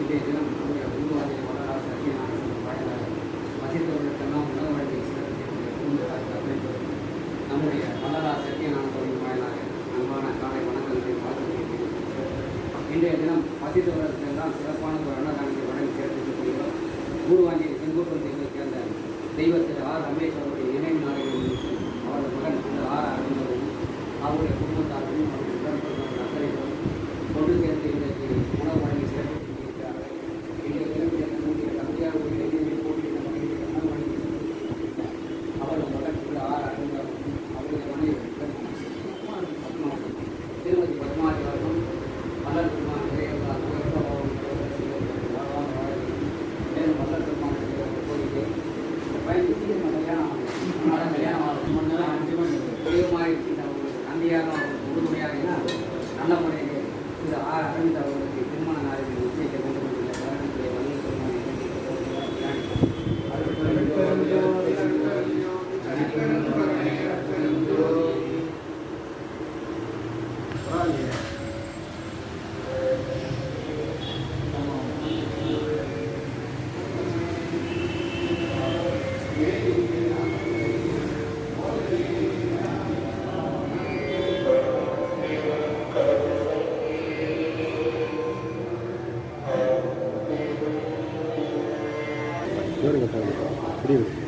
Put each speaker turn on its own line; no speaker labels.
இன்றைய தினம் நம்முடைய குருவாதிரி மலராக சத்தியநாராயணன் வாயிலாக வசித்தவர்களுக்கெல்லாம் உணவு வழங்கி சிறப்பிக்கக்கூடிய நம்முடைய மலரா சத்தியநாராயணன் வாயிலாக அன்பான காலை வணக்கங்களை வாழ்த்து. இன்றைய தினம் வசித்தவர்களுக்கெல்லாம் சிறப்பான ஒரு அன்னதானத்தை வழங்கி சிறப்பிக்கப்படுகிறோம். குருவாஞ்சி செங்கோட்டம் தெய்வத்தை சேர்ந்த தெய்வத்தில் ஆர் ரமேஷ் அவருடைய நினைவு நாளைகள் முன்னிட்டு அவரது மகன் திரு ஆர் அரவிந்தரும் அவருடைய குடும்பத்தாரும் அவருடைய உடன்பர்கள் அத்தனைகளும் கொண்டு சேர்ந்து இன்றைக்கு உணவு வழங்கி சிறப்பித்திருக்கிறார்கள். இன்றைய தினம் இருக்கக்கூடிய தந்தையாருடைய இளைஞர்கள் போட்டியிட்ட மகளிருக்கு உணவு வழங்கி சிறப்பித்திருக்கிறார். அவரது மகன் திரு ஆர் அரவிந்தரும் அவருடைய மனைவி திருமதி பத்மாவதி அவர்களும் மலர் பெருமான் மேலும் மலர் பெருமான் கோரிக்கை நன்றியாக உறுதுணையாக நல்ல முறையில் இந்த ஆர் அரவிந்த் அவர்களுக்கு திருமண நாளில் நிச்சயிக்க வேண்டும் என்ற காரணத்திலே வணிக
புரியுது.